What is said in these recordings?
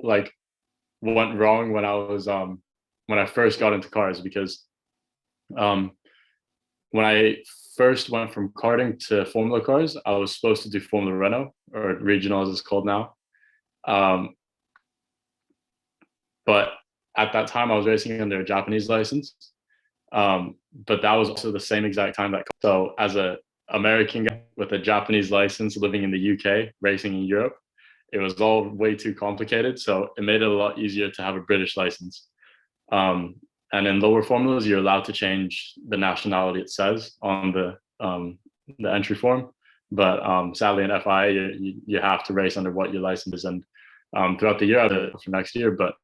like went wrong when I first got into cars, because um when I first went from karting to Formula cars, I was supposed to do Formula Renault, or regional as it's called now. Um, but at that time, I was racing under a Japanese license. But that was also the same exact time that. So as a American guy with a Japanese license living in the UK, racing in Europe, it was all way too complicated. So it made it a lot easier to have a British license. Um, and in lower formulas, you're allowed to change the nationality, it says on the entry form. But sadly, in FIA, you have to race under what your license is. And throughout the year, I had it for next year. But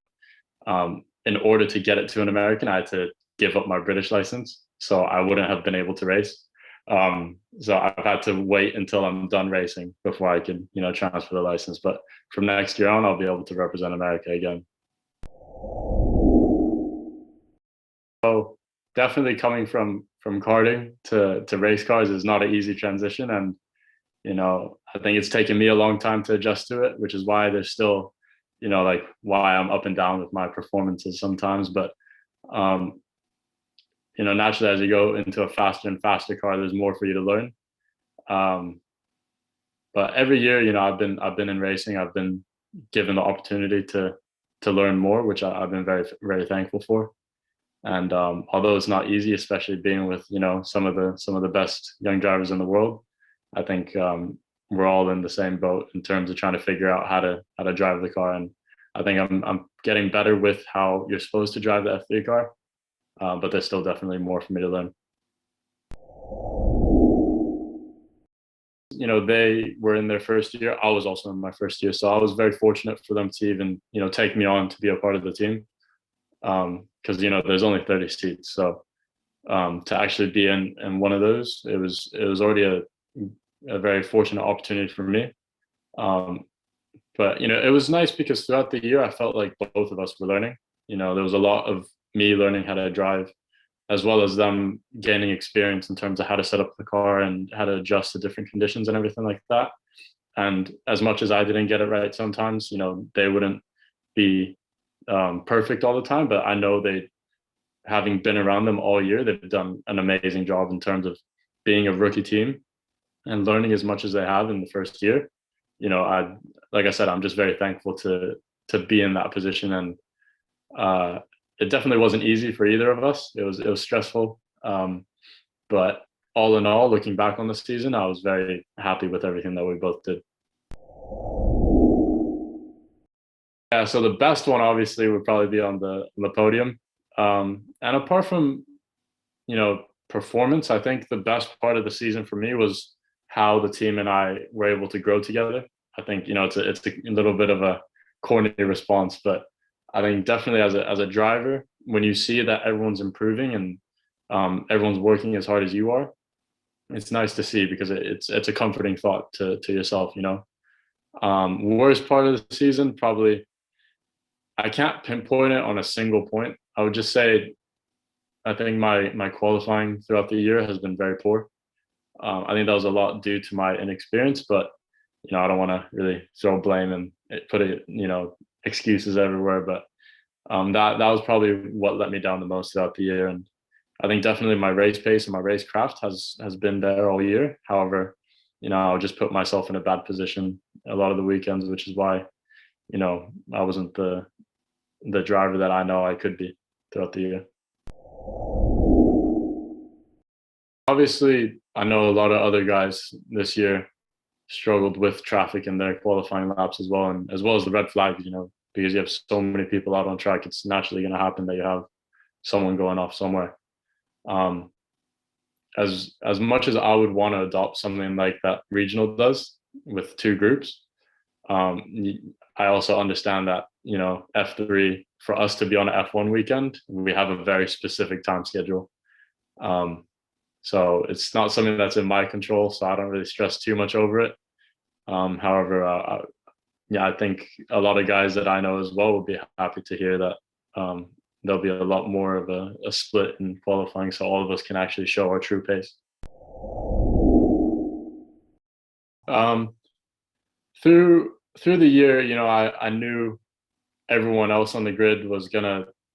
in order to get it to an American, I had to give up my British license, so I wouldn't have been able to race. So I've had to wait until I'm done racing before I can, transfer the license. But from next year on, I'll be able to represent America again. So definitely coming from karting to race cars is not an easy transition, and I think it's taken me a long time to adjust to it, which is why there's still, like why I'm up and down with my performances sometimes. But naturally, as you go into a faster and faster car, there's more for you to learn. But every year, I've been in racing. I've been given the opportunity to learn more, which I've been very, very thankful for. And although it's not easy, especially being with some of the best young drivers in the world, I think we're all in the same boat in terms of trying to figure out how to drive the car. And I think I'm getting better with how you're supposed to drive the F3 car, but there's still definitely more for me to learn. They were in their first year. I was also in my first year, so I was very fortunate for them to even take me on to be a part of the team. Because there's only 30 seats, so to actually be in one of those, it was already a very fortunate opportunity for me. But it was nice because throughout the year I felt like both of us were learning. There was a lot of me learning how to drive, as well as them gaining experience in terms of how to set up the car and how to adjust to different conditions and everything like that. And as much as I didn't get it right sometimes, they wouldn't be perfect all the time, but I know having been around them all year, they've done an amazing job in terms of being a rookie team and learning as much as they have in the first year. Like I said, I'm just very thankful to be in that position. And it definitely wasn't easy for either of us. It was stressful, but all in all, looking back on the season, I was very happy with everything that we both did. Yeah, so the best one obviously would probably be on the podium. And apart from performance, I think the best part of the season for me was how the team and I were able to grow together. I think it's a little bit of a corny response, but I think definitely as a driver, when you see that everyone's improving and everyone's working as hard as you are, it's nice to see, because it's a comforting thought to yourself. Worst part of the season, probably, I can't pinpoint it on a single point. I would just say I think my qualifying throughout the year has been very poor. I think that was a lot due to my inexperience, but I don't want to really throw blame and put it, excuses everywhere. But that was probably what let me down the most throughout the year. And I think definitely my race pace and my race craft has been there all year. However, I'll just put myself in a bad position a lot of the weekends, which is why I wasn't the driver that I know I could be throughout the year. Obviously, I know a lot of other guys this year struggled with traffic in their qualifying laps as well, and as well as the red flags, because you have so many people out on track, it's naturally going to happen that you have someone going off somewhere. As much as I would want to adopt something like that regional does with two groups, I also understand that F3, for us to be on an F1 weekend, we have a very specific time schedule. So it's not something that's in my control, so I don't really stress too much over it. However, I think a lot of guys that I know as well will be happy to hear that there'll be a lot more of a split in qualifying, so all of us can actually show our true pace. Through the year, I knew everyone else on the grid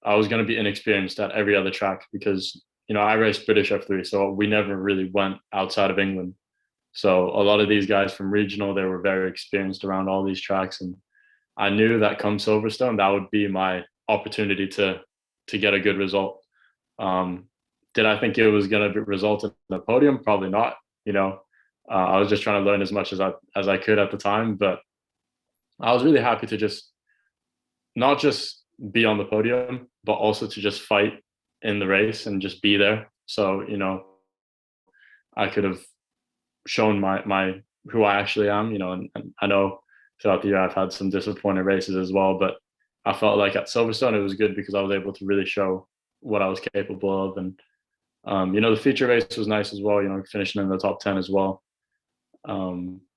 I was gonna be inexperienced at every other track because I raced British F3, so we never really went outside of England. So a lot of these guys from regional, they were very experienced around all these tracks, and I knew that come Silverstone, that would be my opportunity to get a good result. Um, did I think it was going to result in the podium? Probably not. You know, I was just trying to learn as much as I could at the time, but I was really happy to just not just be on the podium, but also to just fight in the race and just be there. So I could have shown my who I actually am. And I know throughout the year I've had some disappointing races as well, but I felt like at Silverstone it was good because I was able to really show what I was capable of. And the feature race was nice as well. Finishing in the top 10 as well.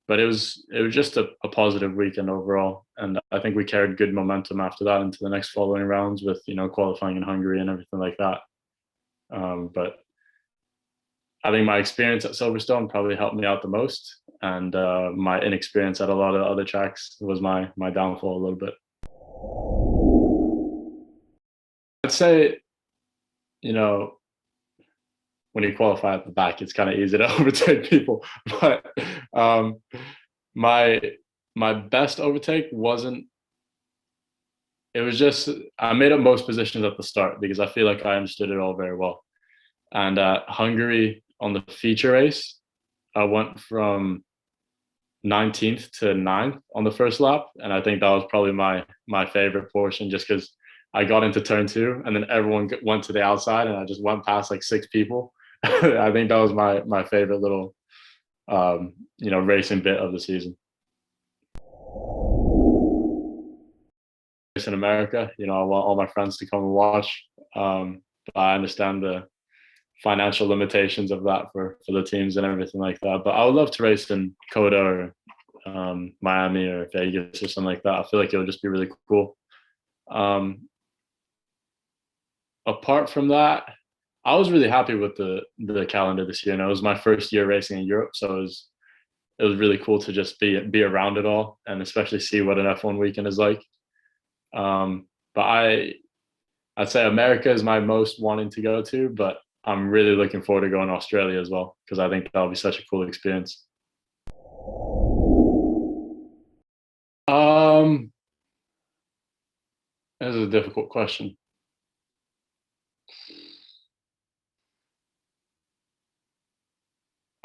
But it was just a positive weekend overall, and I think we carried good momentum after that into the next following rounds with qualifying in Hungary and everything like that. But I think my experience at Silverstone probably helped me out the most, and my inexperience at a lot of other tracks was my downfall a little bit. I'd say, you know, when you qualify at the back, it's kind of easy to overtake people. But my my best overtake wasn't. It was just I made up most positions at the start because I feel like I understood it all very well. And Hungary on the feature race, I went from 19th to 9th on the first lap, and I think that was probably my favorite portion, just because I got into turn two, and then everyone went to the outside, and I just went past like six people. I think that was my favorite little racing bit of the season. In America, I want all my friends to come and watch. But I understand the financial limitations of that for the teams and everything like that. But I would love to race in Coda or Miami or Vegas or something like that. I feel like it would just be really cool. Apart from that, I was really happy with the calendar this year. And it was my first year racing in Europe, so it was really cool to just be around it all, and especially see what an F1 weekend is like. But I'd say America is my most wanting to go to, but I'm really looking forward to going to Australia as well, because I think that'll be such a cool experience. This is a difficult question.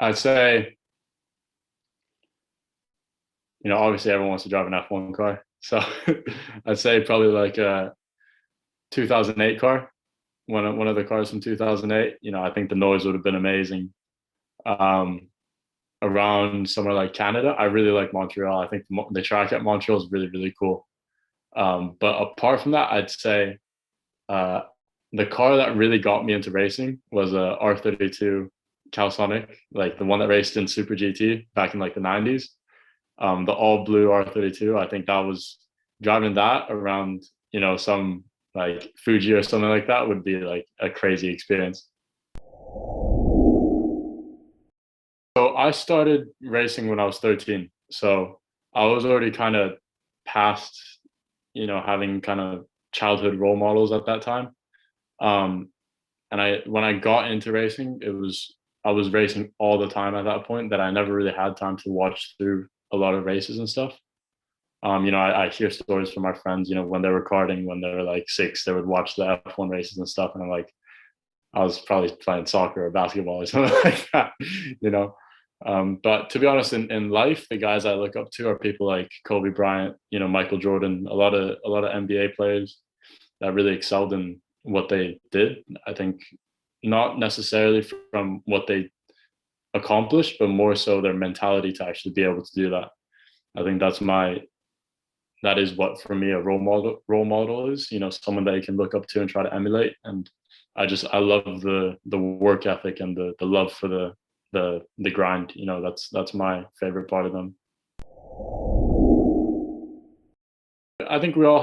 I'd say, obviously everyone wants to drive an F1 car. So I'd say probably like a 2008 car, one of the cars from 2008. I think the noise would have been amazing. Um, Around somewhere like Canada, I really like Montreal. I think the track at Montreal is really, really cool. But apart from that, I'd say uh, the car that really got me into racing was a R32 Calsonic, like the one that raced in Super GT back in like the 90s. The all blue R32. I think that was driving that around, some like Fuji or something like that would be like a crazy experience. So I started racing when I was 13. So I was already kind of past, having kind of childhood role models at that time. Um, and when I got into racing, I was racing all the time at that point, that I never really had time to watch through a lot of races and stuff. I hear stories from my friends, when they were karting, when they were like 6, they would watch the F1 races and stuff. And I'm like, I was probably playing soccer or basketball or something like that, you know. But to be honest, in life, the guys I look up to are people like Kobe Bryant, Michael Jordan, a lot of NBA players that really excelled in what they did. I think not necessarily from what they accomplished, but more so their mentality to actually be able to do that. I think that is what for me a role model is, someone that you can look up to and try to emulate. And I love the work ethic and the love for the grind. That's my favorite part of them. I think we all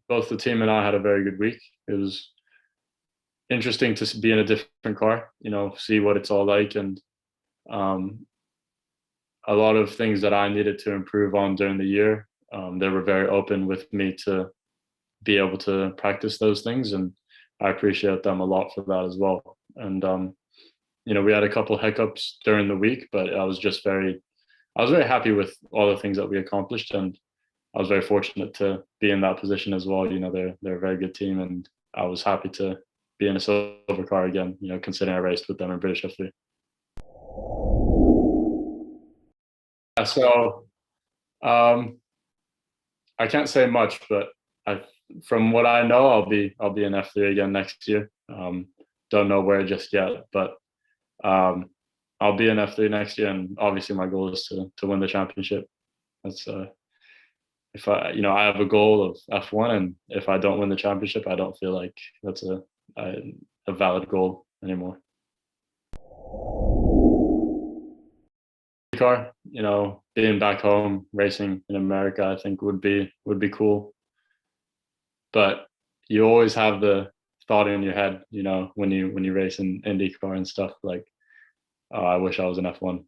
both the team and I had a very good week. It was interesting to be in a different car, see what it's all like. And um, a lot of things that I needed to improve on during the year, they were very open with me to be able to practice those things, and I appreciate them a lot for that as well. And we had a couple hiccups during the week, but I was very happy with all the things that we accomplished, and I was very fortunate to be in that position as well. They're a very good team, and I was happy to be in a silver car again, considering I raced with them in British F3. So I can't say much, but from what I know, I'll be in F3 again next year. Don't know where just yet, but I'll be in F3 next year, and obviously my goal is to win the championship. That's if I have a goal of F1, and if I don't win the championship, I don't feel like that's a valid goal anymore. Car, being back home racing in America, I think would be cool. But you always have the thought in your head, when you race in IndyCar and stuff, like, oh, I wish I was an F1.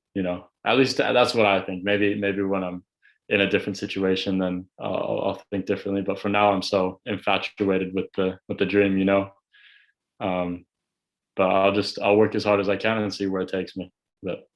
At least that's what I think. Maybe when I'm in a different situation, then I'll think differently. But for now, I'm so infatuated with the dream, but I'll work as hard as I can and see where it takes me. But